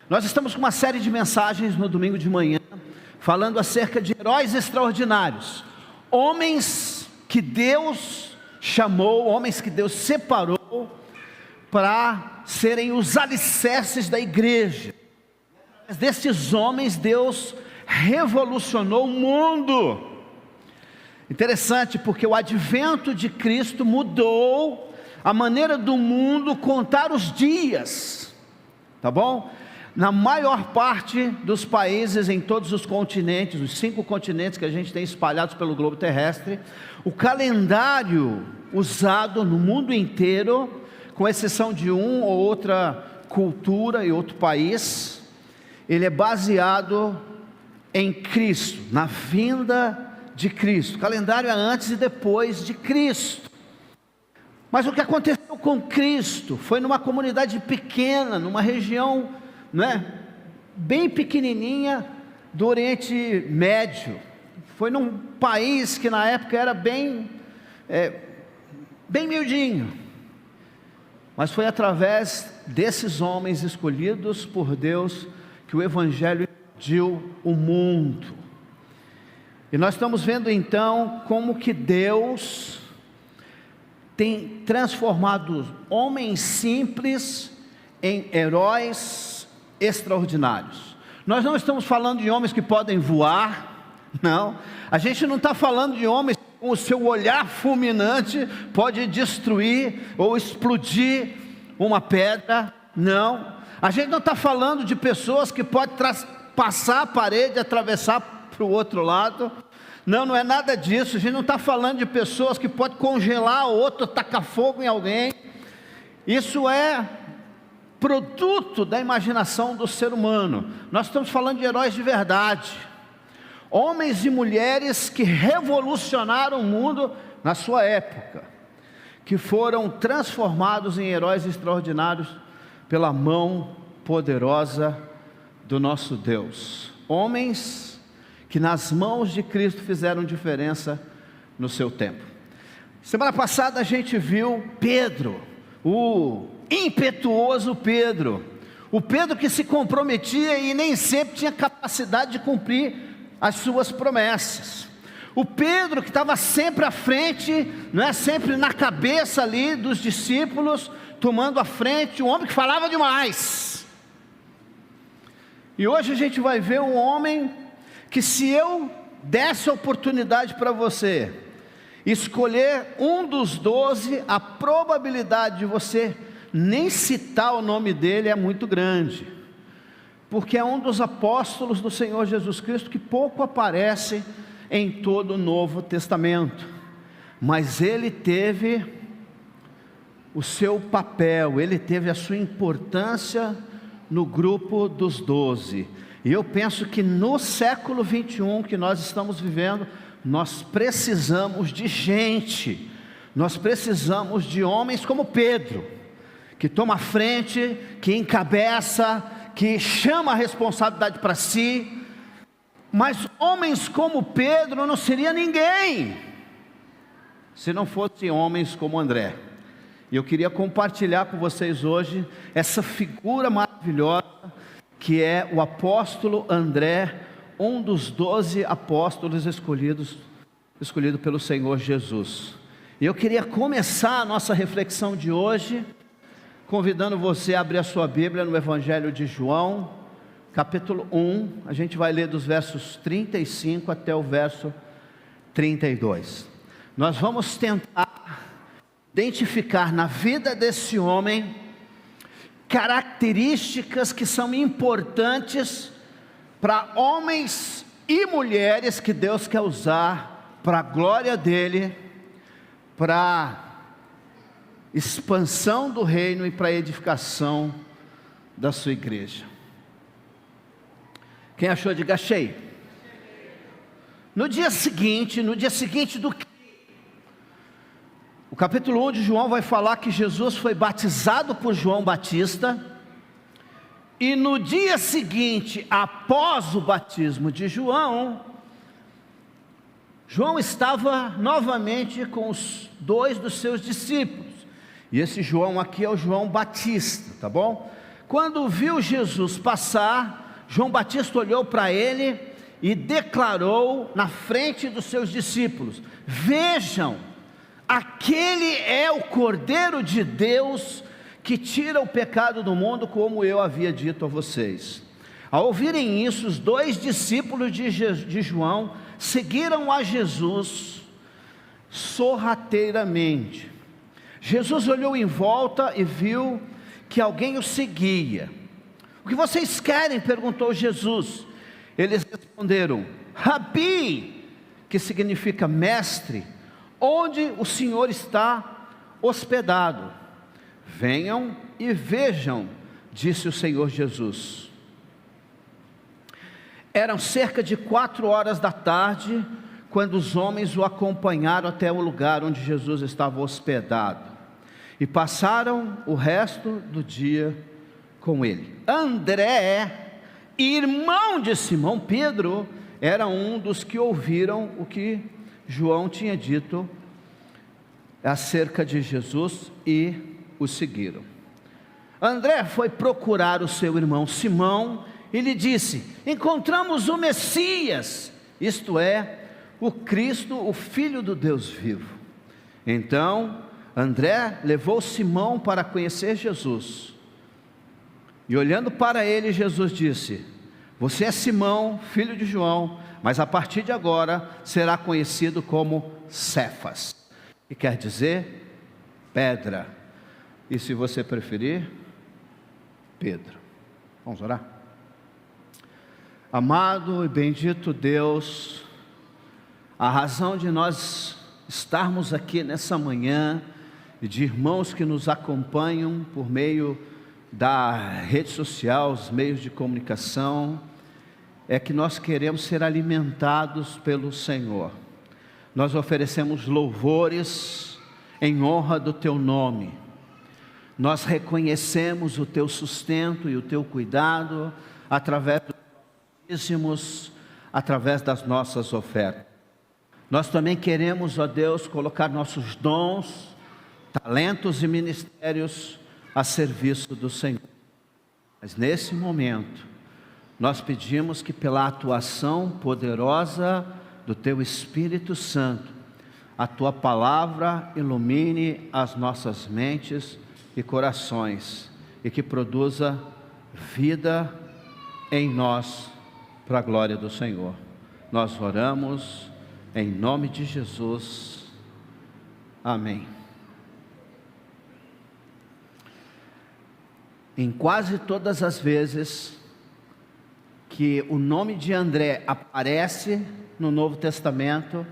Nós estamos com uma série de mensagens no domingo de manhã, falando acerca de heróis extraordinários, homens que Deus chamou, homens que Deus separou para serem os alicerces da igreja. Desses homens Deus revolucionou o mundo. Interessante, porque o advento de Cristo mudou a maneira do mundo contar os dias, tá bom? Na maior parte dos países, em todos os continentes, os 5 continentes que a gente tem espalhados pelo globo terrestre, o calendário usado no mundo inteiro, com exceção de uma ou outra cultura e outro país, ele é baseado em Cristo, na vinda de Cristo. O calendário é antes e depois de Cristo. Mas o que aconteceu com Cristo foi numa comunidade pequena, numa região, bem pequenininha do Oriente Médio. Foi num país que na época era bem miudinho. Mas foi através desses homens escolhidos por Deus que o Evangelho invadiu o mundo. E nós estamos vendo então como que Deus tem transformado homens simples em heróis extraordinários. Nós não estamos falando de homens que podem voar, não. A gente não está falando de homens que com o seu olhar fulminante pode destruir ou explodir uma pedra, não. A gente não está falando de pessoas que podem passar a parede e atravessar para o outro lado. Não é nada disso. A gente não está falando de pessoas que podem congelar o outro, tacar fogo em alguém. Isso é produto da imaginação do ser humano. Nós estamos falando de heróis de verdade, homens e mulheres que revolucionaram o mundo na sua época, que foram transformados em heróis extraordinários pela mão poderosa do nosso Deus. Homens que nas mãos de Cristo fizeram diferença no seu tempo. Semana passada a gente viu Pedro, o impetuoso Pedro, o Pedro que se comprometia e nem sempre tinha capacidade de cumprir as suas promessas. O Pedro que estava sempre à frente, sempre na cabeça ali dos discípulos, tomando a frente, um homem que falava demais. E hoje a gente vai ver um homem que, se eu desse a oportunidade para você escolher um dos 12, a probabilidade de você nem citar o nome dele é muito grande, porque é um dos apóstolos do Senhor Jesus Cristo que pouco aparece em todo o Novo Testamento, mas ele teve o seu papel, ele teve a sua importância no grupo dos 12. E eu penso que no século 21 que nós estamos vivendo, nós precisamos de gente, nós precisamos de homens como Pedro, que toma a frente, que encabeça, que chama a responsabilidade para si. Mas homens como Pedro não seria ninguém se não fossem homens como André. E eu queria compartilhar com vocês hoje essa figura maravilhosa que é o apóstolo André, um dos 12 apóstolos escolhido pelo Senhor Jesus. E eu queria começar a nossa reflexão de hoje convidando você a abrir a sua Bíblia no Evangelho de João, capítulo 1, a gente vai ler dos versos 35 até o verso 32. Nós vamos tentar identificar na vida desse homem características que são importantes para homens e mulheres que Deus quer usar para a glória dele, para expansão do reino e para a edificação da sua igreja. Quem achou, diga achei. No dia seguinte o capítulo 1 de João vai falar que Jesus foi batizado por João Batista, e no dia seguinte, após o batismo de João, João estava novamente com os 2 dos seus discípulos, e esse João aqui é o João Batista, tá bom? Quando viu Jesus passar, João Batista olhou para ele e declarou na frente dos seus discípulos: vejam, aquele é o Cordeiro de Deus que tira o pecado do mundo, como eu havia dito a vocês. Ao ouvirem isso, os 2 discípulos de João seguiram a Jesus sorrateiramente. Jesus olhou em volta e viu que alguém o seguia. O que vocês querem? Perguntou Jesus. Eles responderam: Rabi, que significa mestre, onde o Senhor está hospedado? Venham e vejam, disse o Senhor Jesus. Eram cerca de 4 da tarde, quando os homens o acompanharam até o lugar onde Jesus estava hospedado, e passaram o resto do dia com ele. André, irmão de Simão Pedro, era um dos que ouviram o que João tinha dito acerca de Jesus e o seguiram. André foi procurar o seu irmão Simão e lhe disse: encontramos o Messias, isto é, o Cristo, o Filho do Deus vivo. Então André levou Simão para conhecer Jesus, e olhando para ele, Jesus disse: você é Simão, filho de João, mas a partir de agora será conhecido como Cefas, que quer dizer pedra, e se você preferir, Pedro. Vamos orar? Amado e bendito Deus, a razão de nós estarmos aqui nessa manhã, e de irmãos que nos acompanham por meio da rede social, os meios de comunicação, é que nós queremos ser alimentados pelo Senhor. Nós oferecemos louvores em honra do Teu nome. Nós reconhecemos o Teu sustento e o Teu cuidado através dos dízimos, através das nossas ofertas. Nós também queremos, ó Deus, colocar nossos dons, talentos e ministérios a serviço do Senhor. Mas nesse momento, nós pedimos que pela atuação poderosa do Teu Espírito Santo, a Tua palavra ilumine as nossas mentes e corações, e que produza vida em nós, para a glória do Senhor. Nós oramos em nome de Jesus, amém. Em quase todas as vezes que o nome de André aparece no Novo Testamento,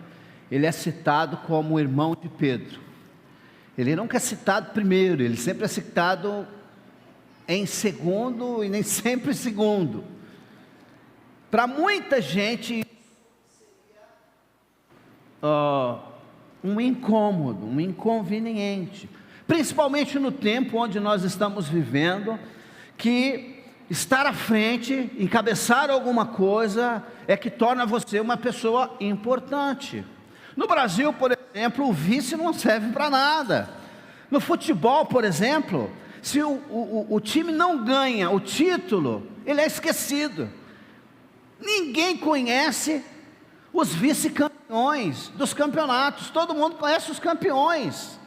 ele é citado como irmão de Pedro. Ele nunca é citado primeiro, ele sempre é citado em segundo e nem sempre segundo. Para muita gente, um incômodo, um inconveniente, principalmente no tempo onde nós estamos vivendo, que estar à frente, encabeçar alguma coisa, é que torna você uma pessoa importante. No Brasil, por exemplo, o vice não serve para nada. No futebol, por exemplo, se o time não ganha o título, ele é esquecido. Ninguém conhece os vice-campeões dos campeonatos, todo mundo conhece os campeões.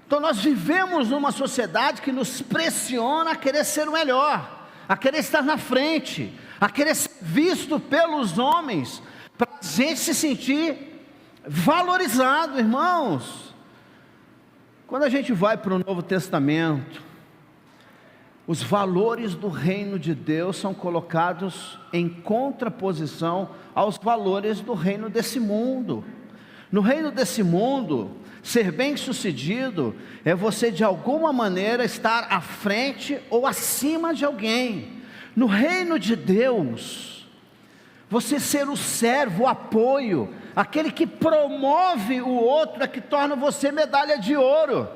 Então nós vivemos numa sociedade que nos pressiona a querer ser o melhor, a querer estar na frente, a querer ser visto pelos homens, para a gente se sentir valorizado, irmãos. Quando a gente vai para o Novo Testamento, os valores do reino de Deus são colocados em contraposição aos valores do reino desse mundo. No reino desse mundo, ser bem-sucedido é você de alguma maneira estar à frente ou acima de alguém. No reino de Deus, você ser o servo, o apoio, aquele que promove o outro, é que torna você medalha de ouro.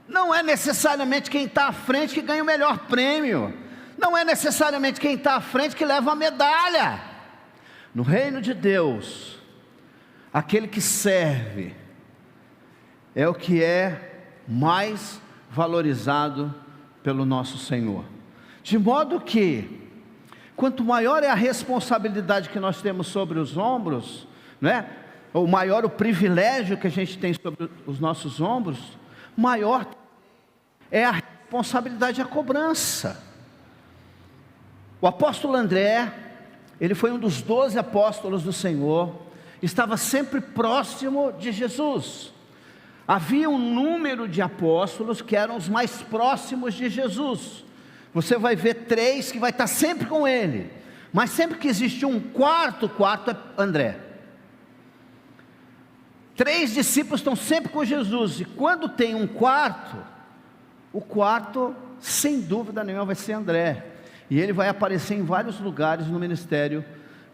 Não é necessariamente quem está à frente que ganha o melhor prêmio, não é necessariamente quem está à frente que leva a medalha. No reino de Deus, aquele que serve é o que é mais valorizado pelo nosso Senhor. De modo que, quanto maior é a responsabilidade que nós temos sobre os ombros, né? Ou maior o privilégio que a gente tem sobre os nossos ombros, maior é a responsabilidade e a cobrança. O apóstolo André, ele foi um dos 12 apóstolos do Senhor, estava sempre próximo de Jesus. Havia um número de apóstolos que eram os mais próximos de Jesus. Você vai ver 3 que vai estar sempre com ele, mas sempre que existe um quarto, o quarto é André. 3 discípulos estão sempre com Jesus, e quando tem um quarto, o quarto, sem dúvida nenhuma, vai ser André, e ele vai aparecer em vários lugares no ministério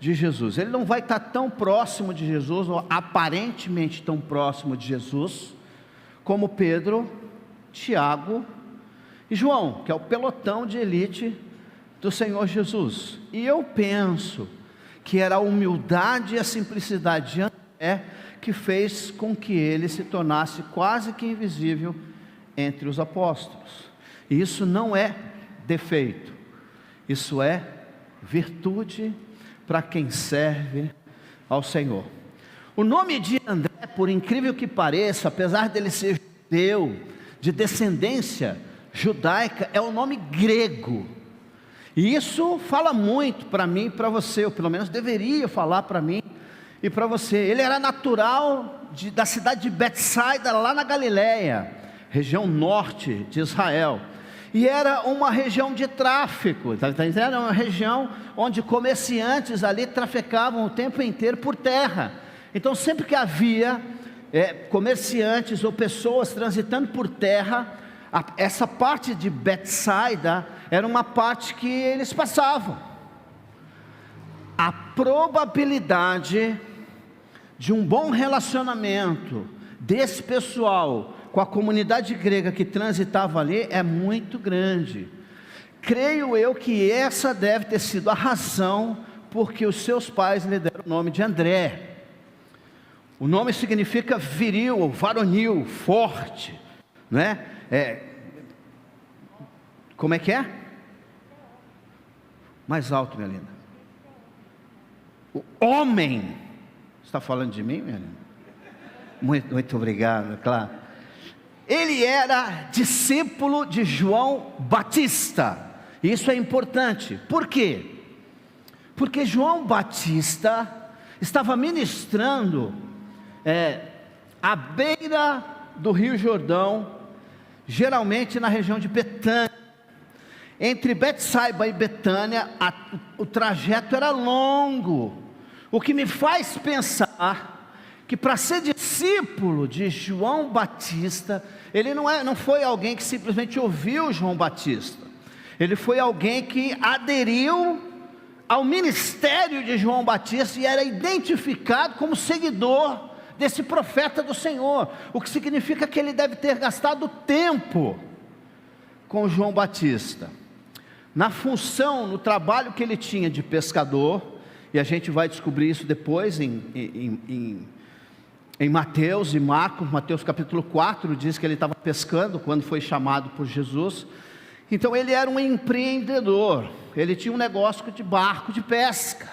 de Jesus. Ele não vai estar tão próximo de Jesus, ou aparentemente tão próximo de Jesus, como Pedro, Tiago e João, que é o pelotão de elite do Senhor Jesus. E eu penso que era a humildade e a simplicidade de André que fez com que ele se tornasse quase que invisível entre os apóstolos. E isso não é defeito, isso é virtude para quem serve ao Senhor. O nome de André, por incrível que pareça, apesar dele ser judeu, de descendência judaica, é um nome grego. E isso fala muito para mim e para você, ou pelo menos deveria falar para mim e para você. Ele era natural da cidade de Betsaida, lá na Galileia, região norte de Israel. E era uma região de tráfico, era uma região onde comerciantes ali trafecavam o tempo inteiro por terra. Então sempre que havia comerciantes ou pessoas transitando por terra, essa parte de Betsaida era uma parte que eles passavam. A probabilidade de um bom relacionamento desse pessoal com a comunidade grega que transitava ali é muito grande. Creio eu que essa deve ter sido a razão porque os seus pais lhe deram o nome de André. O nome significa viril, ou varonil, forte, né? Como é que é? Mais alto, minha linda. O homem. Você está falando de mim, minha linda? Muito obrigado, claro. Ele era discípulo de João Batista. Isso é importante. Por quê? Porque João Batista estava ministrando à beira do Rio Jordão, geralmente na região de Betânia. Entre Betsaida e Betânia, o trajeto era longo, o que me faz pensar que para ser discípulo de João Batista, ele não foi alguém que simplesmente ouviu João Batista, ele foi alguém que aderiu ao ministério de João Batista e era identificado como seguidor desse profeta do Senhor, o que significa que ele deve ter gastado tempo com João Batista, na função, no trabalho que ele tinha de pescador, e a gente vai descobrir isso depois em Mateus e Marcos. Mateus capítulo 4 diz que ele estava pescando quando foi chamado por Jesus. Então ele era um empreendedor, ele tinha um negócio de barco de pesca.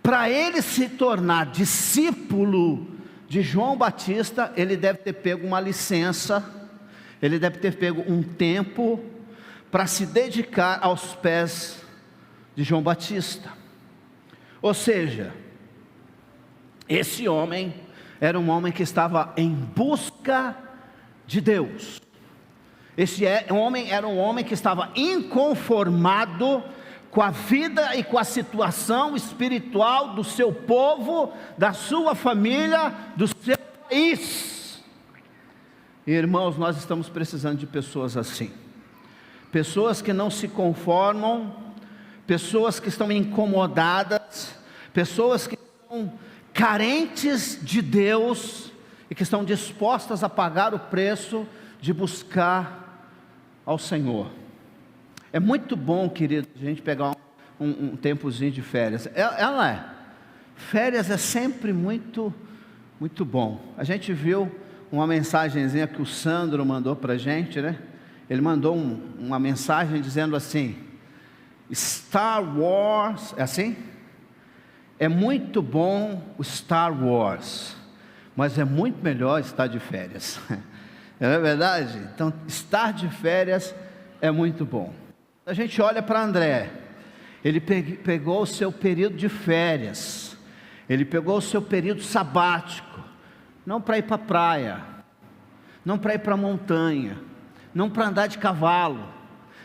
Para ele se tornar discípulo de João Batista, ele deve ter pego uma licença, ele deve ter pego um tempo para se dedicar aos pés de João Batista. Ou seja, esse homem era um homem que estava em busca de Deus. Esse homem era um homem que estava inconformado com a vida e com a situação espiritual do seu povo, da sua família, do seu país. Irmãos, nós estamos precisando de pessoas assim, pessoas que não se conformam, pessoas que estão incomodadas, pessoas que estão carentes de Deus e que estão dispostas a pagar o preço de buscar ao Senhor. É muito bom, querido, a gente pegar um tempozinho de férias. Férias é sempre muito, muito bom. A gente viu uma mensagenzinha que o Sandro mandou para a gente, né? ele mandou uma mensagem dizendo assim: Star Wars, é assim? É muito bom o Star Wars, mas é muito melhor estar de férias. Não é verdade? Então, estar de férias é muito bom. A gente olha para André, ele pegou o seu período de férias, ele pegou o seu período sabático, não para ir para a praia, não para ir para a montanha, não para andar de cavalo,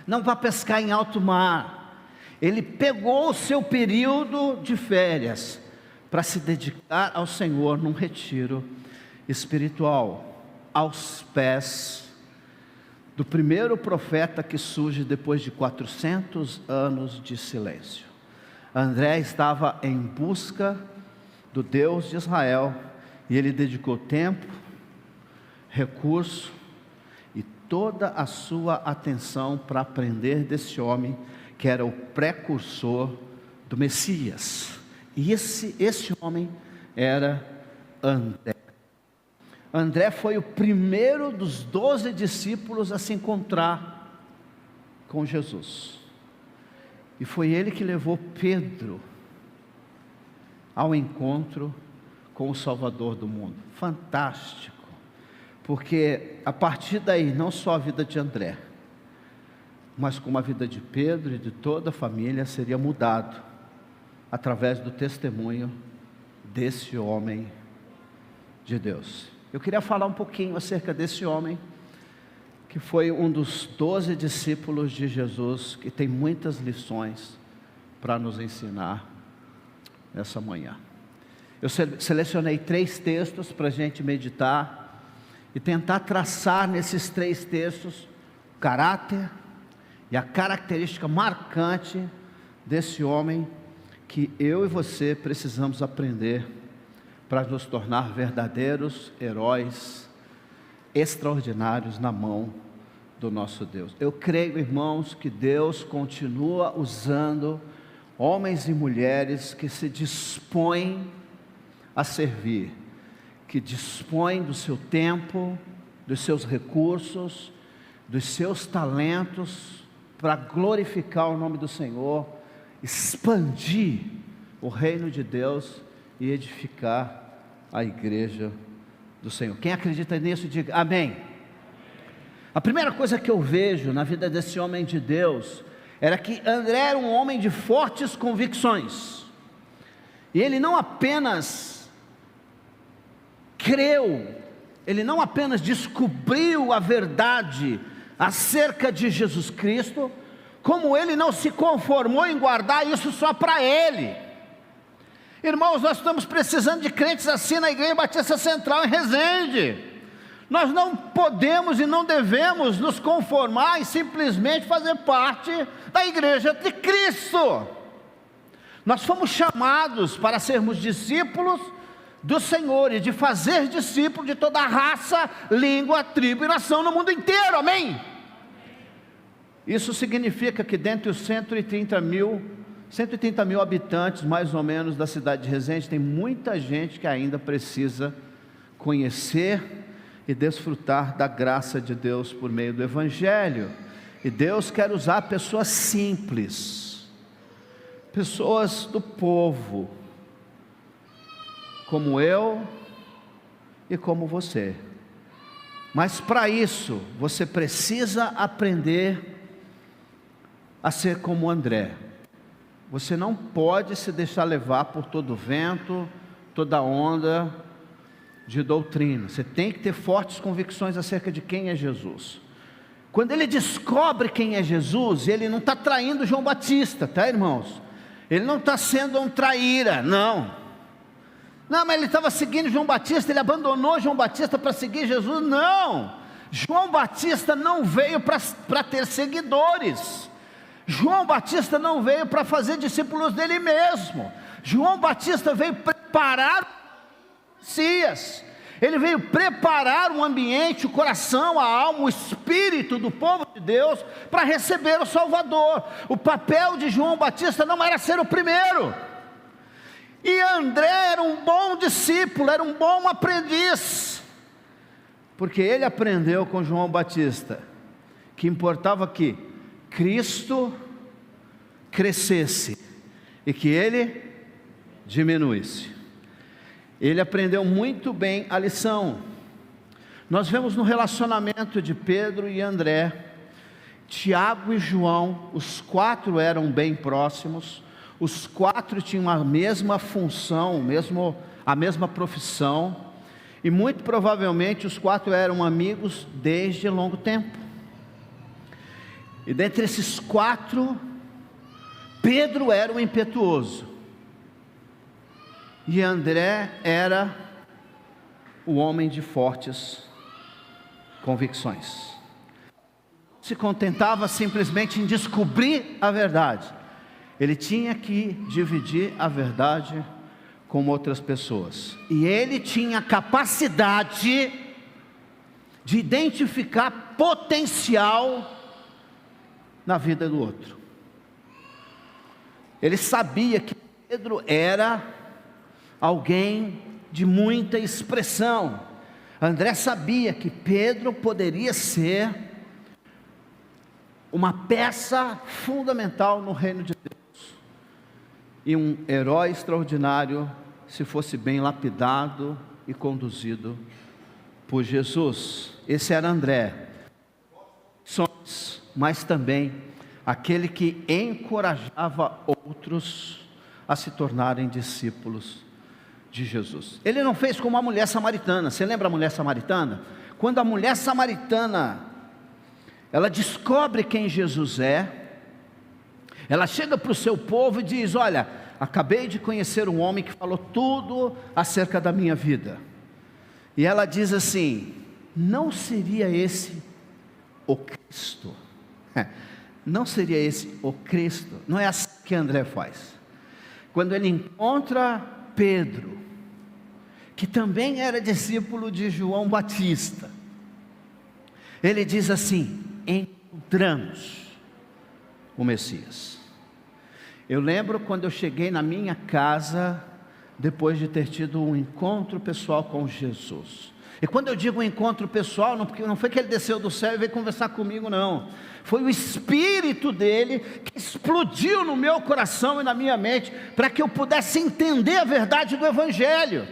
não para pescar em alto mar. Ele pegou o seu período de férias para se dedicar ao Senhor num retiro espiritual, aos pés do primeiro profeta que surge depois de 400 anos de silêncio. André estava em busca do Deus de Israel, e ele dedicou tempo, recurso e toda a sua atenção para aprender desse homem que era o precursor do Messias. E esse homem era André. André foi o primeiro dos 12 discípulos a se encontrar com Jesus, e foi ele que levou Pedro ao encontro com o Salvador do mundo. Fantástico, porque a partir daí, não só a vida de André, mas como a vida de Pedro e de toda a família seria mudado, através do testemunho desse homem de Deus. Eu queria falar um pouquinho acerca desse homem, que foi um dos 12 discípulos de Jesus, que tem muitas lições para nos ensinar nessa manhã. Eu selecionei 3 textos para a gente meditar, e tentar traçar nesses 3 textos o caráter e a característica marcante desse homem, que eu e você precisamos aprender para nos tornar verdadeiros heróis extraordinários na mão do nosso Deus. Eu creio, irmãos, que Deus continua usando homens e mulheres que se dispõem a servir, que dispõem do seu tempo, dos seus recursos, dos seus talentos, para glorificar o nome do Senhor, expandir o reino de Deus e edificar a igreja do Senhor. Quem acredita nisso, diga amém. A primeira coisa que eu vejo na vida desse homem de Deus era que André era um homem de fortes convicções, e ele não apenas creu, ele não apenas descobriu a verdade acerca de Jesus Cristo, como ele não se conformou em guardar isso só para ele. Irmãos, nós estamos precisando de crentes assim na Igreja Batista Central em Resende. Nós não podemos e não devemos nos conformar em simplesmente fazer parte da Igreja de Cristo. Nós fomos chamados para sermos discípulos do Senhor, e de fazer discípulos de toda a raça, língua, tribo e nação no mundo inteiro, amém? Isso significa que dentre os 130 mil habitantes, mais ou menos, da cidade de Resende, tem muita gente que ainda precisa conhecer e desfrutar da graça de Deus por meio do Evangelho. E Deus quer usar pessoas simples, pessoas do povo, como eu e como você. Mas para isso, você precisa aprender a ser como André. Você não pode se deixar levar por todo vento, toda onda de doutrina. Você tem que ter fortes convicções acerca de quem é Jesus. Quando ele descobre quem é Jesus, ele não está traindo João Batista, tá, irmãos? Ele não está sendo um traíra, não, mas ele estava seguindo João Batista, ele abandonou João Batista para seguir Jesus, não. João Batista não veio para ter seguidores, João Batista não veio para fazer discípulos dele mesmo, João Batista veio preparar Messias, ele veio preparar o ambiente, o coração, a alma, o espírito do povo de Deus para receber o Salvador. O papel de João Batista não era ser o primeiro, e André era um bom discípulo, era um bom aprendiz, porque ele aprendeu com João Batista que importava que Cristo crescesse e que ele diminuísse. Ele aprendeu muito bem a lição. Nós vemos no relacionamento de Pedro e André, Tiago e João, os 4 eram bem próximos, os 4 tinham a mesma função, a mesma profissão, e muito provavelmente os 4 eram amigos desde longo tempo. E dentre esses 4, Pedro era o impetuoso, e André era o homem de fortes convicções. Se contentava simplesmente em descobrir a verdade, ele tinha que dividir a verdade com outras pessoas, e ele tinha capacidade de identificar potencial na vida do outro. Ele sabia que Pedro era alguém de muita expressão. André sabia que Pedro poderia ser uma peça fundamental no reino de Deus, e um herói extraordinário se fosse bem lapidado e conduzido por Jesus. Esse era André, mas também aquele que encorajava outros a se tornarem discípulos de Jesus. Ele não fez como a mulher samaritana. Você lembra a mulher samaritana? Quando a mulher samaritana, ela descobre quem Jesus é, ela chega para o seu povo e diz: olha, acabei de conhecer um homem que falou tudo acerca da minha vida. E ela diz assim: não seria esse o Cristo? Não seria esse o Cristo? Não é assim que André faz. Quando ele encontra Pedro, que também era discípulo de João Batista, ele diz assim: encontramos o Messias. Eu lembro quando eu cheguei na minha casa, depois de ter tido um encontro pessoal com Jesus. E quando eu digo um encontro pessoal, não foi que ele desceu do céu e veio conversar comigo, não. Foi o Espírito dele que explodiu no meu coração e na minha mente, para que eu pudesse entender a verdade do Evangelho.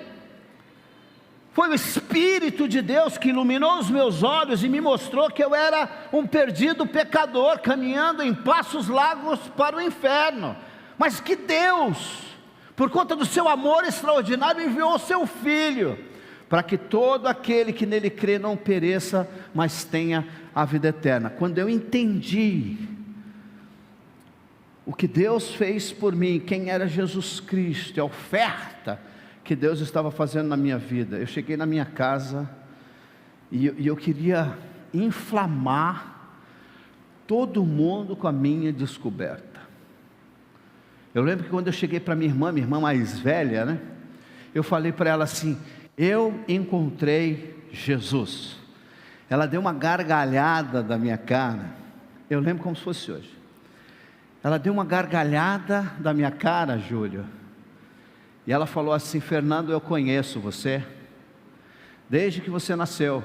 Foi o Espírito de Deus que iluminou os meus olhos e me mostrou que eu era um perdido pecador, caminhando em passos largos para o inferno, mas que Deus, por conta do seu amor extraordinário, enviou o seu Filho, para que todo aquele que nele crê não pereça, mas tenha a vida eterna. Quando eu entendi o que Deus fez por mim, quem era Jesus Cristo, a oferta que Deus estava fazendo na minha vida, eu cheguei na minha casa e eu queria inflamar todo mundo com a minha descoberta. Eu lembro que quando eu cheguei para minha irmã mais velha, né, eu falei para ela assim: eu encontrei Jesus. Ela deu uma gargalhada da minha cara, eu lembro como se fosse hoje. Ela deu uma gargalhada da minha cara, Júlio, e ela falou assim: Fernando, eu conheço você, desde que você nasceu.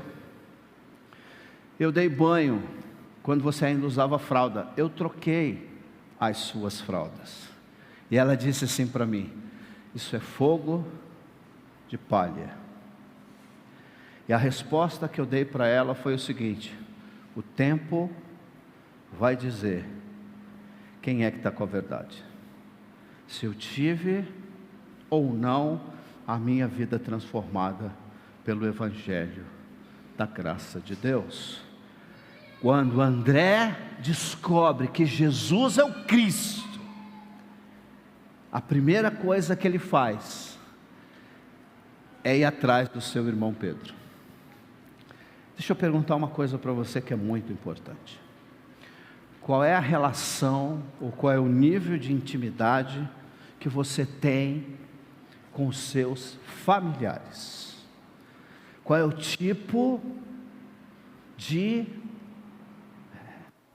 Eu dei banho quando você ainda usava fralda, eu troquei as suas fraldas. E ela disse assim para mim: isso é fogo de palha. E a resposta que eu dei para ela foi o seguinte: o tempo vai dizer quem é que está com a verdade, se eu tive ou não a minha vida transformada pelo Evangelho da graça de Deus. Quando André descobre que Jesus é o Cristo, a primeira coisa que ele faz é ir atrás do seu irmão Pedro. Deixa eu perguntar uma coisa para você que é muito importante. Qual é a relação, ou qual é o nível de intimidade que você tem com os seus familiares? Qual é o tipo de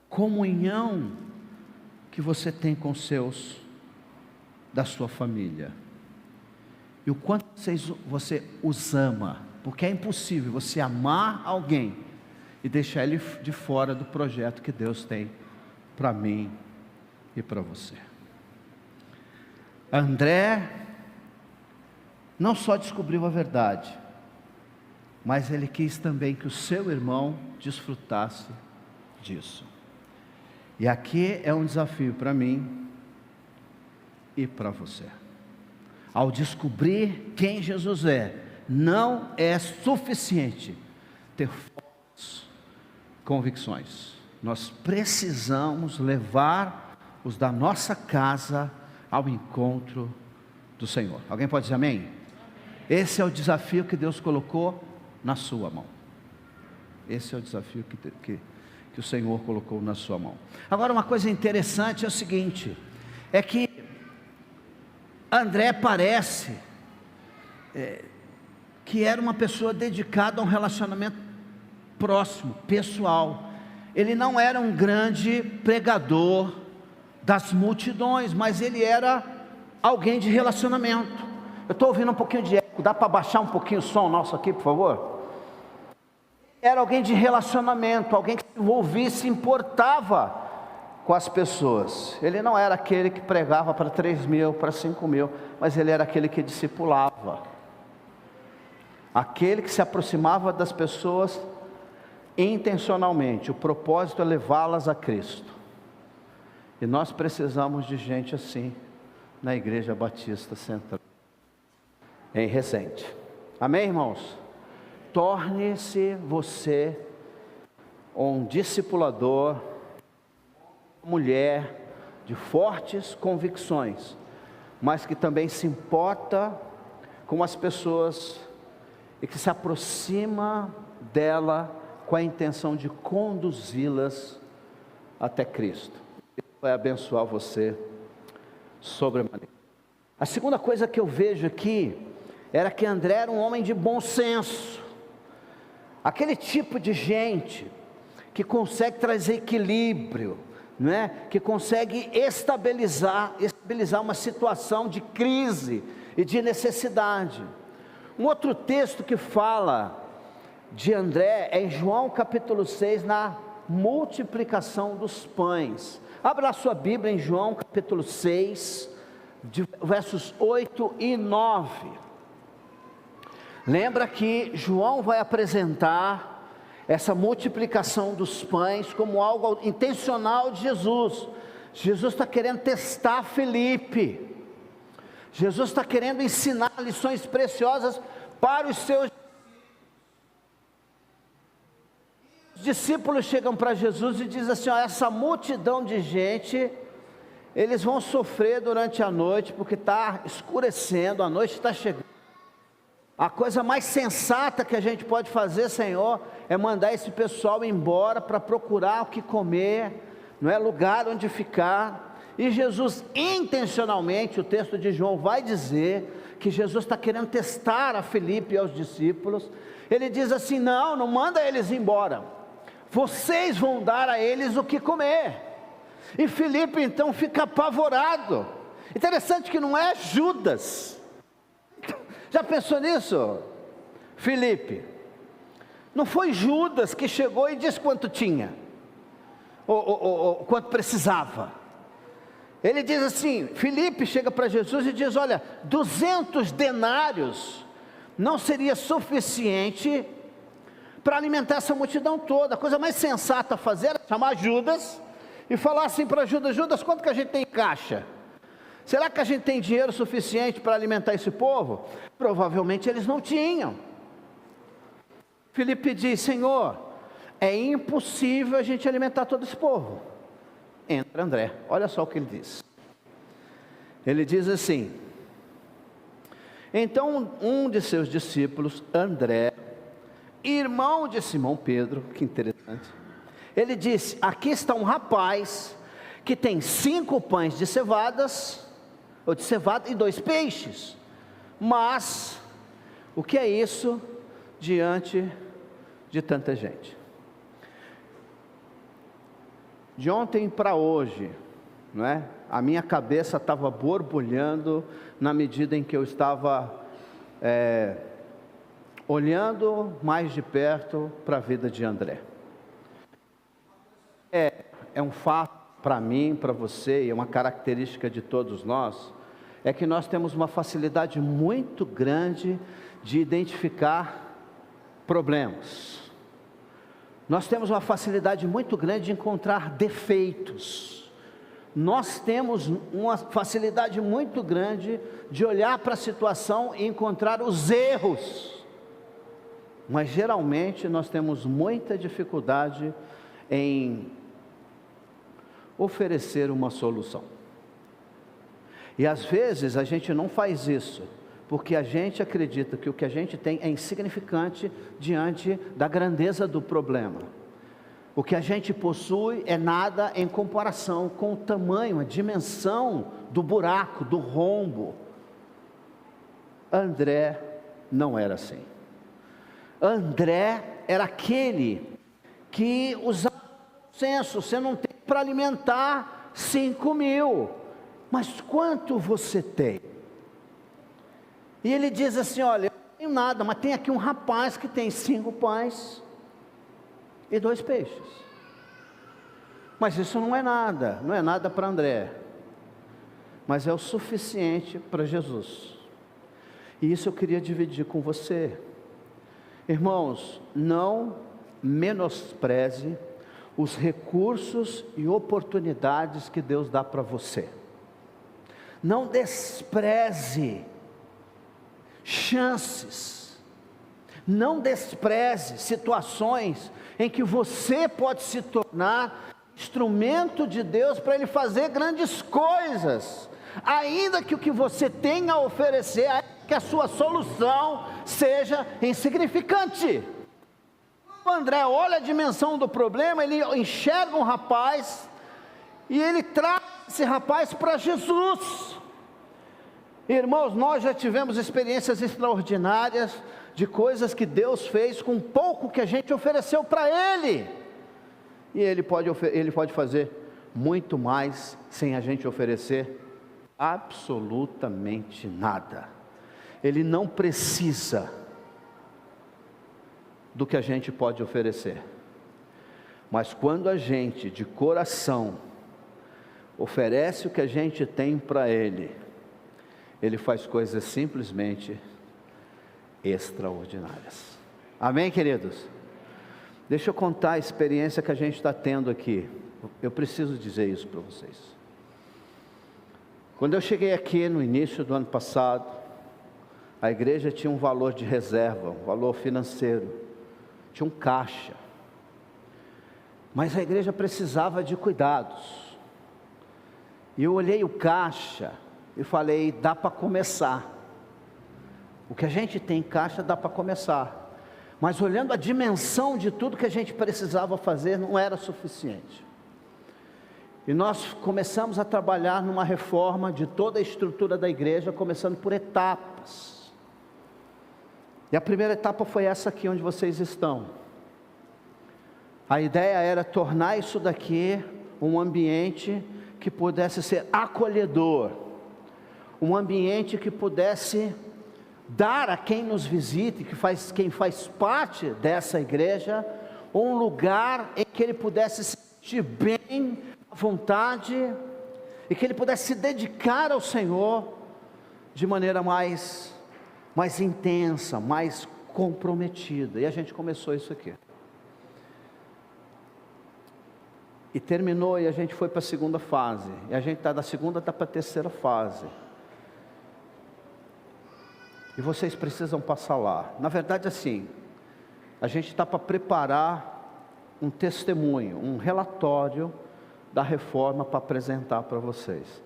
comunhão que você tem com os seus, da sua família? E o quanto você os ama? Porque é impossível você amar alguém e deixar ele de fora do projeto que Deus tem para mim e para você. André não só descobriu a verdade, mas ele quis também que o seu irmão desfrutasse disso. E aqui é um desafio para mim e para você. Ao descobrir quem Jesus é, não é suficiente ter fortes convicções. Nós precisamos levar os da nossa casa ao encontro do Senhor. Alguém pode dizer amém? Esse é o desafio que Deus colocou na sua mão. Esse é o desafio que o Senhor colocou na sua mão. Agora, uma coisa interessante é o seguinte, é que André parece que era uma pessoa dedicada a um relacionamento próximo, pessoal. Ele não era um grande pregador das multidões, mas ele era alguém de relacionamento. Eu estou ouvindo um pouquinho de eco, dá para baixar um pouquinho o som nosso aqui, por favor? Era alguém de relacionamento, alguém que se envolvia, se importava com as pessoas. Ele não era aquele que pregava para 3.000, para 5.000, mas ele era aquele que discipulava, aquele que se aproximava das pessoas intencionalmente. O propósito é levá-las a Cristo, e nós precisamos de gente assim na Igreja Batista Central em Resende. Amém, irmãos? Torne-se você um discipulador, mulher de fortes convicções, mas que também se importa com as pessoas e que se aproxima dela com a intenção de conduzi-las até Cristo. Ele vai abençoar você sobremaneira. A segunda coisa que eu vejo aqui era que André era um homem de bom senso, aquele tipo de gente que consegue trazer equilíbrio, não é? Que consegue estabilizar uma situação de crise e de necessidade. Um outro texto que fala de André é em João capítulo 6, na multiplicação dos pães. Abra a sua Bíblia em João capítulo 6, versos 8 e 9. Lembra que João vai apresentar essa multiplicação dos pães como algo intencional de Jesus. Jesus está querendo testar Felipe. Jesus está querendo ensinar lições preciosas para os seus discípulos. Chegam para Jesus e dizem assim: ó, essa multidão de gente, eles vão sofrer durante a noite, porque está escurecendo, a noite está chegando. A coisa mais sensata que a gente pode fazer, Senhor, é mandar esse pessoal embora para procurar o que comer, não é lugar onde ficar. E Jesus intencionalmente, o texto de João vai dizer que Jesus está querendo testar a Felipe e aos discípulos. Ele diz assim: não manda eles embora, vocês vão dar a eles o que comer. E Felipe então fica apavorado. Interessante que não é Judas. Já pensou nisso? Felipe, não foi Judas que chegou e disse quanto tinha, ou quanto precisava. Ele diz assim, Felipe chega para Jesus e diz: olha, 200 denários não seria suficiente para alimentar essa multidão toda. A coisa mais sensata a fazer era chamar Judas e falar assim para Judas: Judas, quanto que a gente tem em caixa? Será que a gente tem dinheiro suficiente para alimentar esse povo? Provavelmente eles não tinham. Felipe diz: Senhor, é impossível a gente alimentar todo esse povo. Entra André, olha só o que ele diz. Ele diz assim: então um de seus discípulos, André, irmão de Simão Pedro, que interessante, ele disse: aqui está um rapaz que tem 5 pães de cevada e 2 peixes, mas o que é isso diante de tanta gente? De ontem para hoje, não é? A minha cabeça estava borbulhando na medida em que eu estava olhando mais de perto para a vida de André. é um fato para mim, para você, e é uma característica de todos nós, é que nós temos uma facilidade muito grande de identificar problemas. Nós temos uma facilidade muito grande de encontrar defeitos. Nós temos uma facilidade muito grande de olhar para a situação e encontrar os erros. Mas geralmente nós temos muita dificuldade em oferecer uma solução. E às vezes a gente não faz isso, porque a gente acredita que o que a gente tem é insignificante diante da grandeza do problema. O que a gente possui é nada em comparação com o tamanho, a dimensão do buraco, do rombo. André não era assim. André era aquele que usava o senso, você não tem para alimentar 5.000, mas quanto você tem? E ele diz assim, olha, eu não tenho nada, mas tem aqui um rapaz que tem 5 pães e 2 peixes. Mas isso não é nada para André, mas é o suficiente para Jesus. E isso eu queria dividir com você. Irmãos, não menospreze os recursos e oportunidades que Deus dá para você. Não despreze chances. Não despreze situações em que você pode se tornar instrumento de Deus para Ele fazer grandes coisas, ainda que o que você tem a oferecer, que a sua solução seja insignificante. O André olha a dimensão do problema, ele enxerga um rapaz, e ele traz esse rapaz para Jesus. Irmãos, nós já tivemos experiências extraordinárias, de coisas que Deus fez com pouco que a gente ofereceu para Ele, e Ele pode fazer muito mais, sem a gente oferecer absolutamente nada. Ele não precisa do que a gente pode oferecer, mas quando a gente de coração oferece o que a gente tem para Ele, Ele faz coisas simplesmente extraordinárias. Amém, queridos? Deixa eu contar a experiência que a gente está tendo aqui. Eu preciso dizer isso para vocês. Quando eu cheguei aqui no início do ano passado, a igreja tinha um valor de reserva, um valor financeiro, tinha um caixa, mas a igreja precisava de cuidados, e eu olhei o caixa e falei, dá para começar, o que a gente tem em caixa dá para começar, mas olhando a dimensão de tudo que a gente precisava fazer, não era suficiente, e nós começamos a trabalhar numa reforma de toda a estrutura da igreja, começando por etapas. E a primeira etapa foi essa aqui onde vocês estão. A ideia era tornar isso daqui um ambiente que pudesse ser acolhedor, um ambiente que pudesse dar a quem nos visite, quem faz parte dessa igreja, um lugar em que ele pudesse se sentir bem, à vontade, e que ele pudesse se dedicar ao Senhor de maneira mais intensa, mais comprometida. E a gente começou isso aqui. E terminou, e a gente foi para a segunda fase. E a gente está da segunda para a terceira fase. E vocês precisam passar lá. Na verdade, assim, a gente está para preparar um testemunho, um relatório da reforma para apresentar para vocês.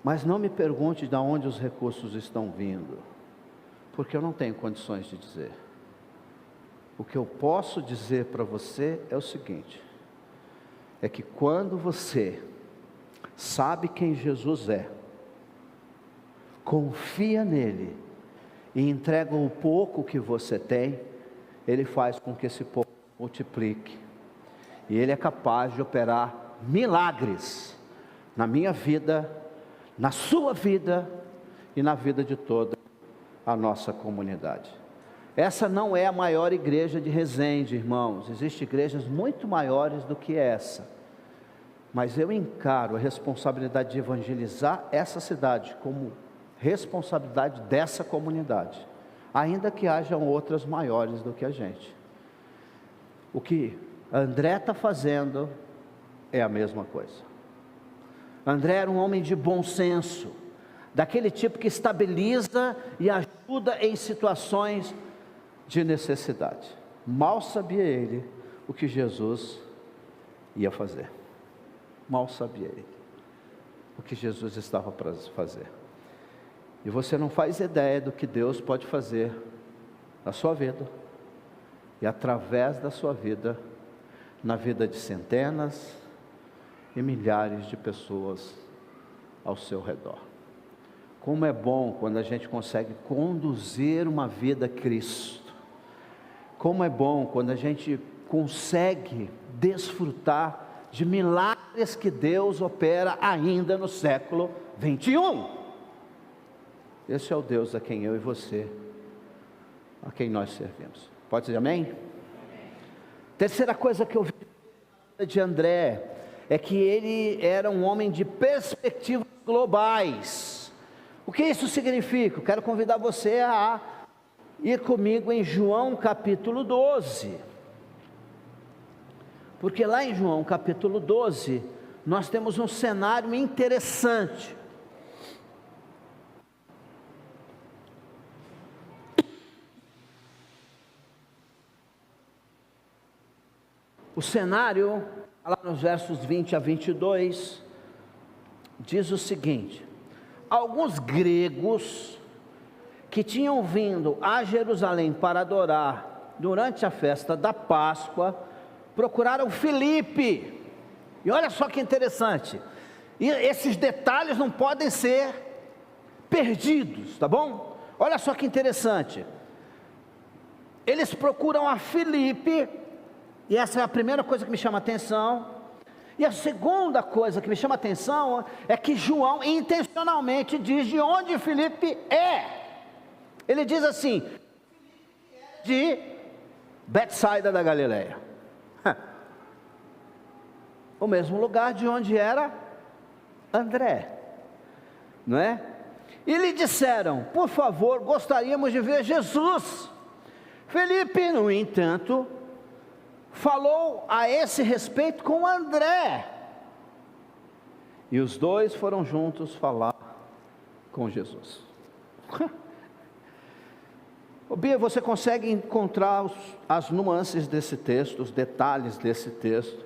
Mas não me pergunte de onde os recursos estão vindo, porque eu não tenho condições de dizer. O que eu posso dizer para você é o seguinte, é que quando você sabe quem Jesus é, confia nele, e entrega o pouco que você tem, Ele faz com que esse pouco multiplique, e Ele é capaz de operar milagres, na minha vida, na sua vida, e na vida de toda a nossa comunidade. Essa não é a maior igreja de Resende, irmãos, existem igrejas muito maiores do que essa, mas eu encaro a responsabilidade de evangelizar essa cidade como responsabilidade dessa comunidade, ainda que hajam outras maiores do que a gente. O que André está fazendo é a mesma coisa. André era um homem de bom senso, daquele tipo que estabiliza e ajuda em situações de necessidade. Mal sabia ele o que Jesus ia fazer. Mal sabia ele o que Jesus estava para fazer. E você não faz ideia do que Deus pode fazer na sua vida e através da sua vida, na vida de centenas e milhares de pessoas ao seu redor. Como é bom quando a gente consegue conduzir uma vida a Cristo. Como é bom quando a gente consegue desfrutar de milagres que Deus opera ainda no século 21. Esse é o Deus a quem eu e você, a quem nós servimos. Pode dizer amém? Terceira coisa que eu vi de André é que ele era um homem de perspectivas globais. O que isso significa? Eu quero convidar você a ir comigo em João capítulo 12. Porque lá em João capítulo 12, nós temos um cenário interessante. O cenário, lá nos versos 20 a 22, diz o seguinte: alguns gregos que tinham vindo a Jerusalém para adorar durante a festa da Páscoa, procuraram Filipe. E olha só que interessante, e esses detalhes não podem ser perdidos, tá bom? Olha só que interessante, eles procuram a Filipe, e essa é a primeira coisa que me chama a atenção. E a segunda coisa que me chama a atenção é que João intencionalmente diz de onde Filipe é. Ele diz assim: de Betsaida da Galileia, o mesmo lugar de onde era André, não é? E lhe disseram: por favor, gostaríamos de ver Jesus. Filipe, no entanto, falou a esse respeito com André, e os dois foram juntos falar com Jesus. Bia, você consegue encontrar as nuances desse texto, os detalhes desse texto.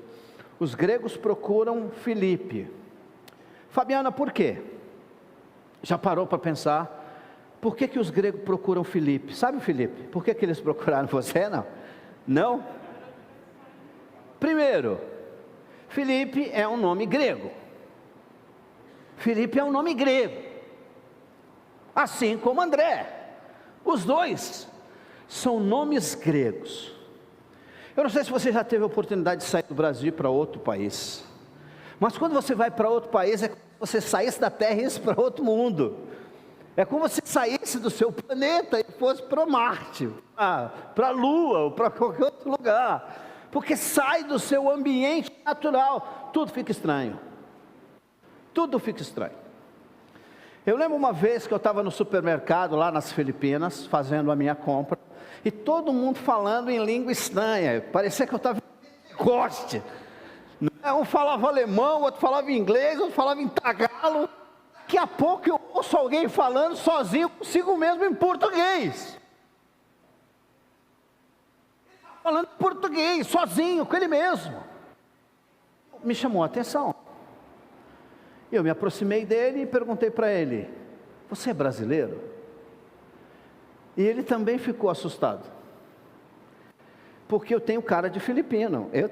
Os gregos procuram Filipe. Fabiana, por quê? Já parou para pensar? Por que os gregos procuram Filipe? Sabe, Filipe, por que eles procuraram você? Não? Não? Primeiro, Filipe é um nome grego. Filipe é um nome grego, assim como André. Os dois são nomes gregos. Eu não sei se você já teve a oportunidade de sair do Brasil para outro país, mas quando você vai para outro país, é como se você saísse da terra e fosse para outro mundo. É como se saísse do seu planeta e fosse para Marte, para a Lua, ou para qualquer outro lugar, porque sai do seu ambiente natural. Tudo fica estranho. Tudo fica estranho. Eu lembro uma vez que eu estava no supermercado lá nas Filipinas, fazendo a minha compra, e todo mundo falando em língua estranha. Parecia que eu estava em Pentecoste. Um falava alemão, outro falava inglês, outro falava em tagalo. Daqui a pouco eu ouço alguém falando sozinho consigo mesmo em português. Falando em português, sozinho, com ele mesmo. Me chamou a atenção. Eu me aproximei dele e perguntei para ele: você é brasileiro? E ele também ficou assustado, porque eu tenho cara de filipino. Ele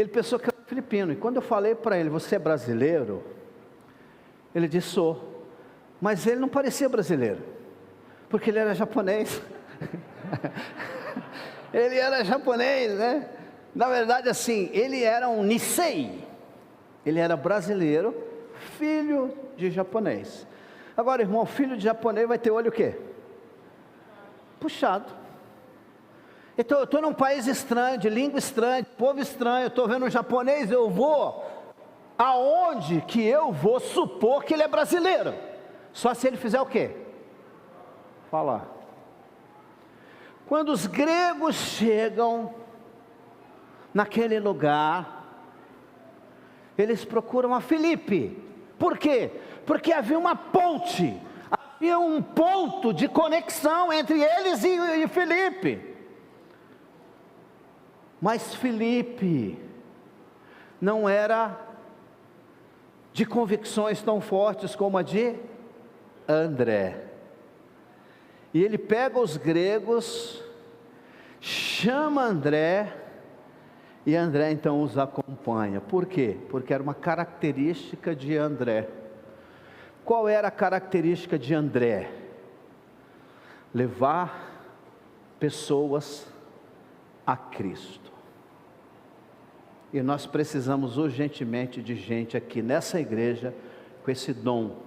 pensou que eu era filipino, e quando eu falei para ele: você é brasileiro? Ele disse: sou. Mas ele não parecia brasileiro, porque ele era japonês. Ele era japonês, né? Na verdade, assim, ele era um Nisei. Ele era brasileiro, filho de japonês. Agora, irmão, filho de japonês vai ter olho o quê? Puxado. Então eu estou num país estranho, de língua estranha, de povo estranho, eu estou vendo um japonês, eu vou aonde que eu vou supor que ele é brasileiro? Só se ele fizer o quê? Falar. Quando os gregos chegam naquele lugar, eles procuram a Filipe. Por quê? Porque havia uma ponte, havia um ponto de conexão entre eles e Filipe. Mas Filipe não era de convicções tão fortes como a de André. E ele pega os gregos, chama André, e André então os acompanha. Por quê? Porque era uma característica de André. Qual era a característica de André? Levar pessoas a Cristo. E nós precisamos urgentemente de gente aqui nessa igreja com esse dom,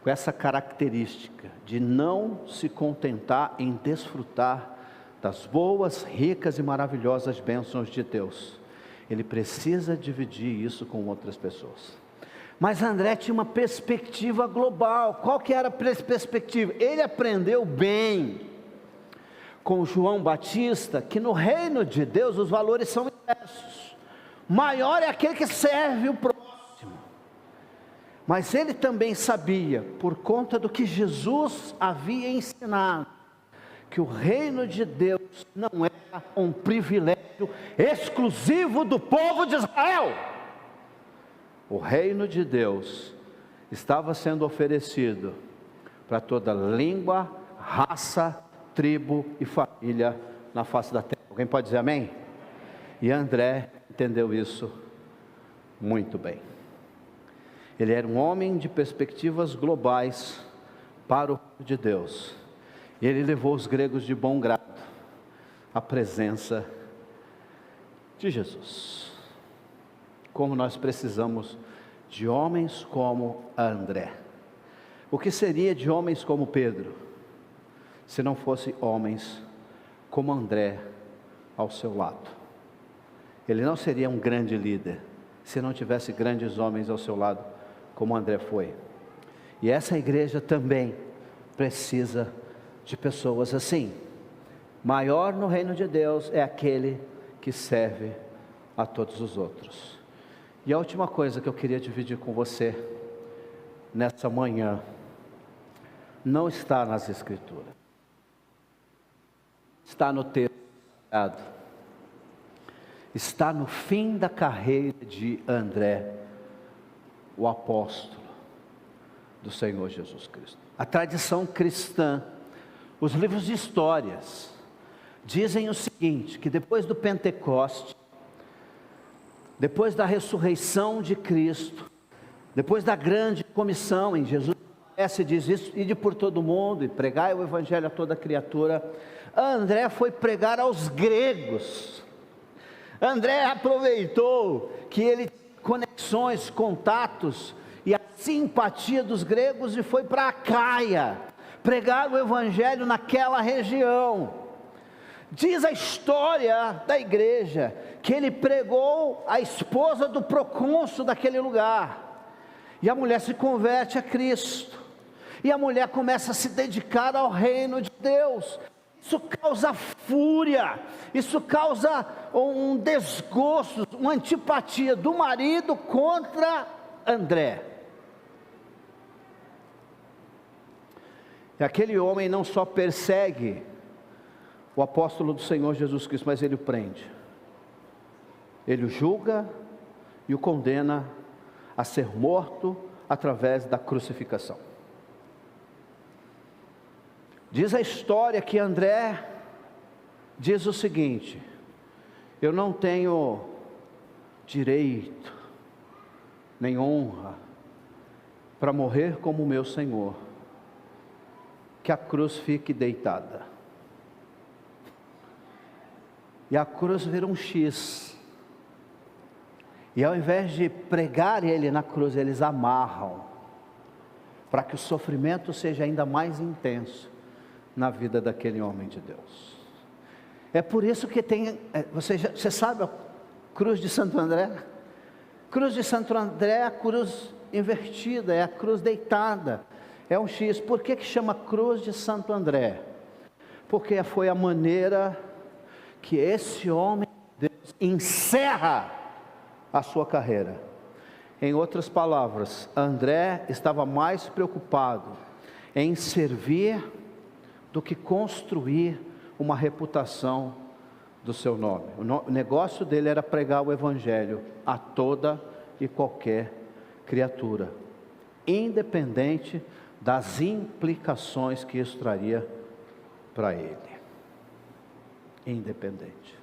com essa característica de não se contentar em desfrutar das boas, ricas e maravilhosas bênçãos de Deus. Ele precisa dividir isso com outras pessoas. Mas André tinha uma perspectiva global. Qual que era a perspectiva? Ele aprendeu bem com João Batista que no reino de Deus os valores são inversos. Maior é aquele que serve o próximo. Mas ele também sabia, por conta do que Jesus havia ensinado, que o reino de Deus não era um privilégio exclusivo do povo de Israel. O reino de Deus estava sendo oferecido para toda língua, raça, tribo e família na face da terra. Alguém pode dizer amém? E André entendeu isso muito bem. Ele era um homem de perspectivas globais para o reino de Deus. E ele levou os gregos de bom grado à presença de Jesus. Como nós precisamos de homens como André. O que seria de homens como Pedro, se não fosse homens como André ao seu lado? Ele não seria um grande líder, se não tivesse grandes homens ao seu lado, como André foi. E essa igreja também precisa de pessoas assim. Maior no reino de Deus é aquele que serve a todos os outros. E a última coisa que eu queria dividir com você nessa manhã, não está nas Escrituras, está no texto sagrado, está no fim da carreira de André, o apóstolo do Senhor Jesus Cristo. A tradição cristã, os livros de histórias, dizem o seguinte, que depois do Pentecoste, depois da ressurreição de Cristo, depois da grande comissão em Jesus, se diz isso, ide por todo mundo e pregai o evangelho a toda criatura. André foi pregar aos gregos. André aproveitou que ele tinha conexões, contatos e a simpatia dos gregos e foi para Acaia pregar o evangelho naquela região. Diz a história da igreja que ele pregou a esposa do procônsul daquele lugar, e a mulher se converte a Cristo, e a mulher começa a se dedicar ao reino de Deus. Isso causa fúria, isso causa um desgosto, uma antipatia do marido contra André. E aquele homem não só persegue o apóstolo do Senhor Jesus Cristo, mas ele o prende, ele o julga e o condena a ser morto através da crucificação. Diz a história que André diz o seguinte: eu não tenho direito, nem honra, para morrer como o meu Senhor, que a cruz fique deitada. E a cruz vira um X, e ao invés de pregar ele na cruz, eles amarram, para que o sofrimento seja ainda mais intenso na vida daquele homem de Deus. É por isso que tem, você sabe a cruz de Santo André? Cruz de Santo André é a cruz invertida, é a cruz deitada, é um X. Por que chama cruz de Santo André? Porque foi a maneira que esse homem de Deus encerra a sua carreira. Em outras palavras, André estava mais preocupado em servir do que construir uma reputação do seu nome. O negócio dele era pregar o evangelho a toda e qualquer criatura, independente das implicações que isso traria para ele. Independente.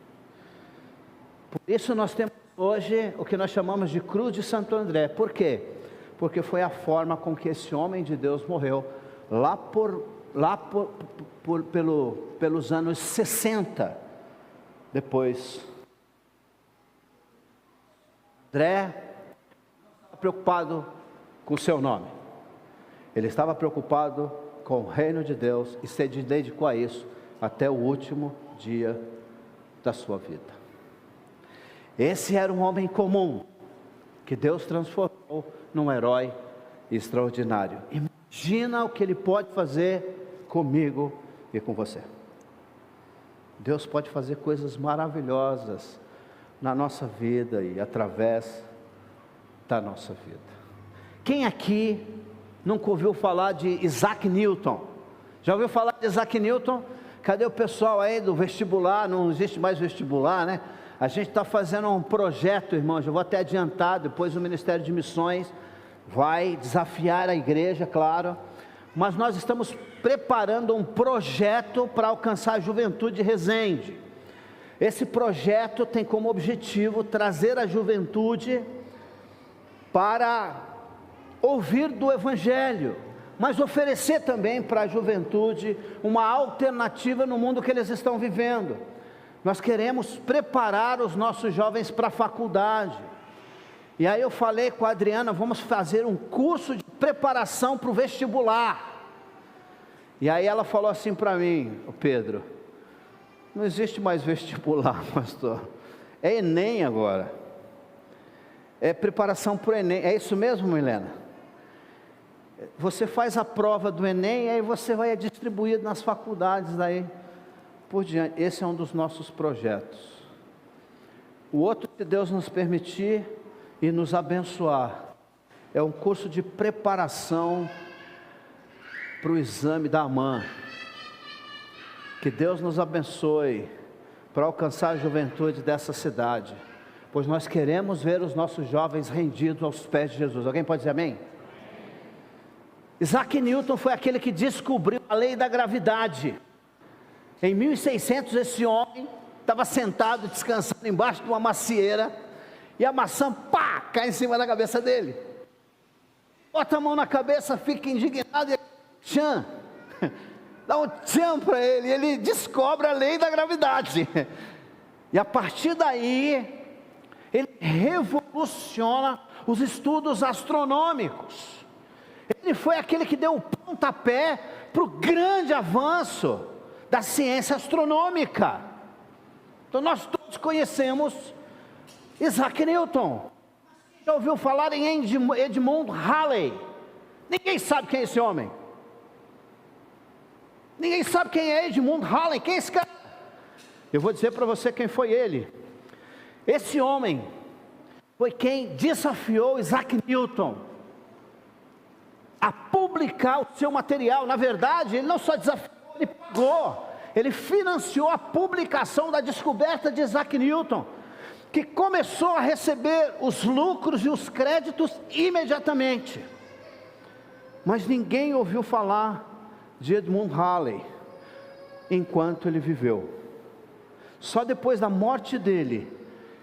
Por isso nós temos hoje o que nós chamamos de cruz de Santo André. Por quê? Porque foi a forma com que esse homem de Deus morreu pelos anos 60 depois. André estava preocupado com o seu nome, ele estava preocupado com o reino de Deus e se dedicou a isso até o último dia da sua vida. Esse era um homem comum que Deus transformou num herói extraordinário. Imagina o que ele pode fazer comigo e com você. Deus pode fazer coisas maravilhosas na nossa vida e através da nossa vida. Quem aqui nunca ouviu falar de Isaac Newton? Já ouviu falar de Isaac Newton? Cadê o pessoal aí do vestibular? Não existe mais vestibular, né? A gente está fazendo um projeto, irmãos, eu vou até adiantar, depois o Ministério de Missões vai desafiar a igreja, claro, mas nós estamos preparando um projeto para alcançar a juventude de Resende. Esse projeto tem como objetivo trazer a juventude para ouvir do Evangelho, mas oferecer também para a juventude uma alternativa no mundo que eles estão vivendo. Nós queremos preparar os nossos jovens para a faculdade. E aí eu falei com a Adriana, vamos fazer um curso de preparação para o vestibular. E aí ela falou assim para mim, Pedro, não existe mais vestibular, pastor, é Enem agora, é preparação para o Enem, é isso mesmo, Milena? Você faz a prova do Enem, aí você vai distribuído nas faculdades daí por diante. Esse é um dos nossos projetos. O outro, se Deus nos permitir e nos abençoar, é um curso de preparação para o exame da AMAN. Que Deus nos abençoe para alcançar a juventude dessa cidade, pois nós queremos ver os nossos jovens rendidos aos pés de Jesus. Alguém pode dizer amém? Isaac Newton foi aquele que descobriu a lei da gravidade. Em 1600 esse homem estava sentado, descansando embaixo de uma macieira, e a maçã, pá, cai em cima da cabeça dele. Bota a mão na cabeça, fica indignado e tchan, dá um tchan para ele, e ele descobre a lei da gravidade. E a partir daí, ele revoluciona os estudos astronômicos. Ele foi aquele que deu o pontapé para o grande avanço da ciência astronômica. Então nós todos conhecemos Isaac Newton. Já ouviu falar em Edmund Halley? Ninguém sabe quem é esse homem. Ninguém sabe quem é Edmund Halley. Quem é esse cara? Eu vou dizer para você quem foi ele. Esse homem foi quem desafiou Isaac Newton a publicar o seu material. Na verdade, ele não só desafiou, ele pagou, ele financiou a publicação da descoberta de Isaac Newton, que começou a receber os lucros e os créditos imediatamente. Mas ninguém ouviu falar de Edmund Halley enquanto ele viveu. Só depois da morte dele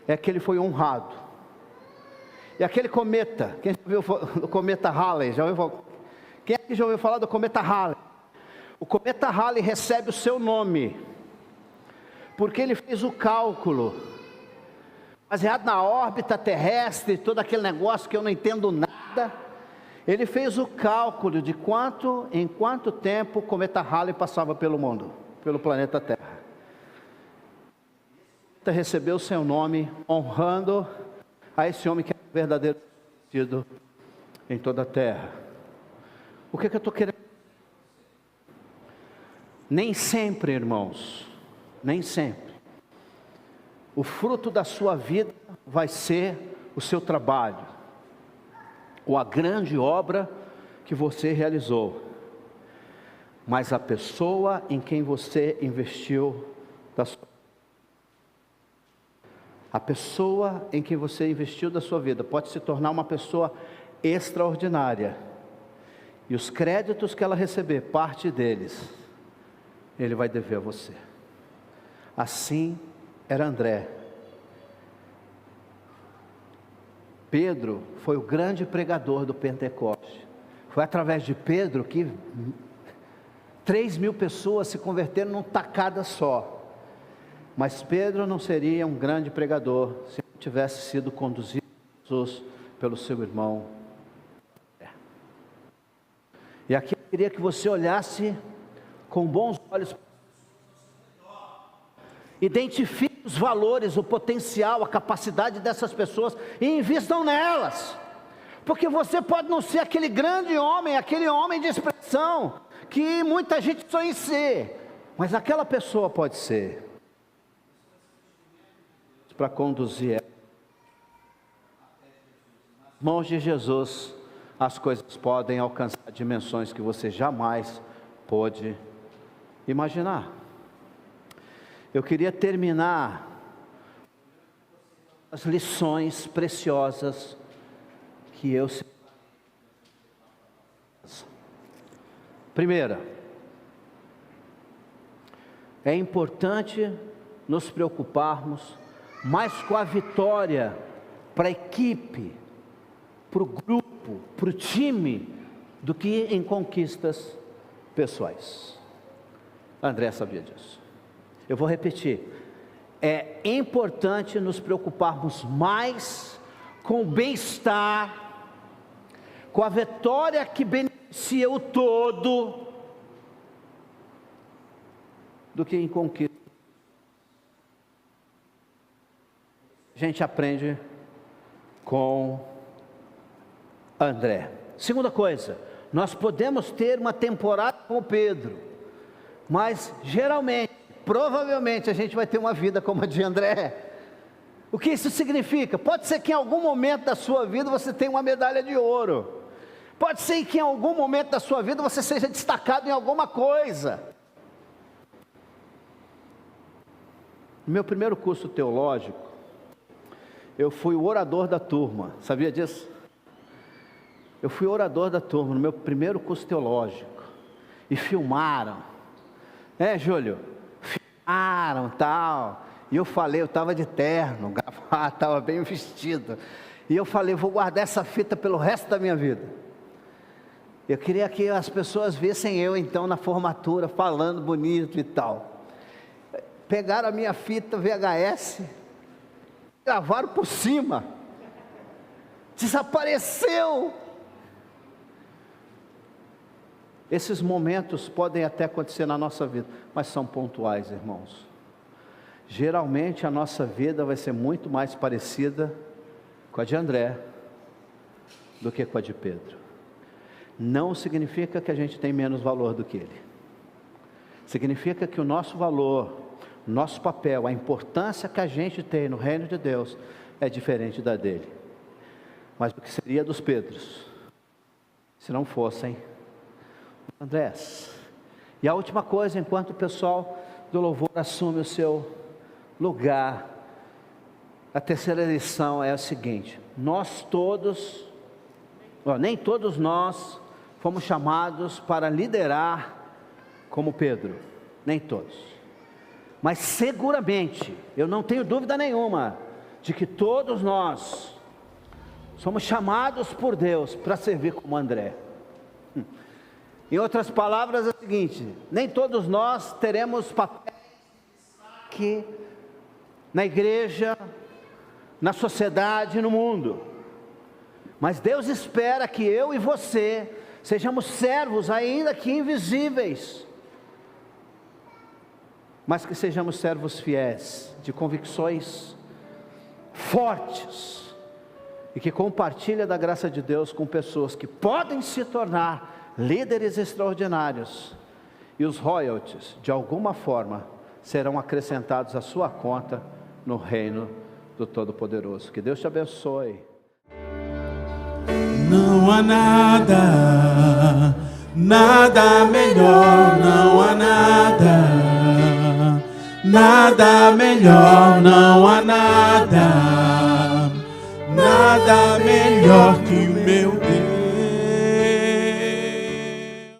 é que ele foi honrado. E aquele cometa, quem já ouviu do cometa Halley? Quem aqui já ouviu falar do cometa Halley? O cometa Halley recebe o seu nome porque ele fez o cálculo baseado na órbita terrestre, todo aquele negócio que eu não entendo nada. Ele fez o cálculo de em quanto tempo o cometa Halley passava pelo mundo, pelo planeta Terra. receber o seu nome, honrando a esse homem que é o verdadeiro sentido em toda a terra. O que eu estou querendo? Nem sempre, irmãos, nem sempre, o fruto da sua vida vai ser o seu trabalho, ou a grande obra que você realizou, mas a pessoa em quem você investiu da sua vida. A pessoa em quem você investiu da sua vida pode se tornar uma pessoa extraordinária, e os créditos que ela receber, parte deles, ele vai dever a você. Assim era André. Pedro foi o grande pregador do Pentecoste. Foi através de Pedro que 3.000 pessoas se converteram numa tacada só. Mas Pedro não seria um grande pregador se não tivesse sido conduzido a Jesus pelo seu irmão. E aqui eu queria que você olhasse com bons olhos, identifique os valores, o potencial, a capacidade dessas pessoas e invistam nelas, porque você pode não ser aquele grande homem, aquele homem de expressão, que muita gente sonha em ser, mas aquela pessoa pode ser, para conduzir ela. Nas mãos de Jesus, as coisas podem alcançar dimensões que você jamais pôde imaginar. Eu queria terminar as lições preciosas que eu... Primeira, é importante nos preocuparmos mais com a vitória para a equipe, para o grupo, para o time, do que em conquistas pessoais. André sabia disso. Eu vou repetir. É importante nos preocuparmos mais com o bem-estar, com a vitória que beneficia o todo, do que em conquista. A gente aprende com André. Segunda coisa, nós podemos ter uma temporada com Pedro, mas geralmente, provavelmente a gente vai ter uma vida como a de André. O que isso significa? Pode ser que em algum momento da sua vida você tenha uma medalha de ouro, pode ser que em algum momento da sua vida você seja destacado em alguma coisa. No meu primeiro curso teológico, eu fui o orador da turma, sabia disso? Eu fui orador da turma no meu primeiro curso teológico, e filmaram, Júlio? Filmaram tal, e eu falei, eu estava de terno, gravata, estava bem vestido, e eu falei, vou guardar essa fita pelo resto da minha vida. Eu queria que as pessoas vissem eu então na formatura, falando bonito e tal. Pegaram a minha fita VHS, gravaram por cima, desapareceu. Esses momentos podem até acontecer na nossa vida, mas são pontuais, irmãos. Geralmente a nossa vida vai ser muito mais parecida com a de André do que com a de Pedro. Não significa que a gente tem menos valor do que ele. Significa que o nosso valor, o nosso papel, a importância que a gente tem no reino de Deus é diferente da dele. Mas o que seria dos Pedros se não fossem Andrés? E a última coisa, enquanto o pessoal do louvor assume o seu lugar, a terceira lição é a seguinte: nem todos nós fomos chamados para liderar como Pedro, nem todos, mas seguramente, eu não tenho dúvida nenhuma, de que todos nós somos chamados por Deus para servir como André. Em outras palavras, é o seguinte: nem todos nós teremos papel aqui na igreja, na sociedade, no mundo, mas Deus espera que eu e você sejamos servos, ainda que invisíveis, mas que sejamos servos fiéis, de convicções fortes, e que compartilhem da graça de Deus com pessoas que podem se tornar líderes extraordinários, e os royalties, de alguma forma, serão acrescentados à sua conta no reino do Todo-Poderoso. Que Deus te abençoe. Não há nada, nada melhor, não há nada, nada melhor, não há nada, nada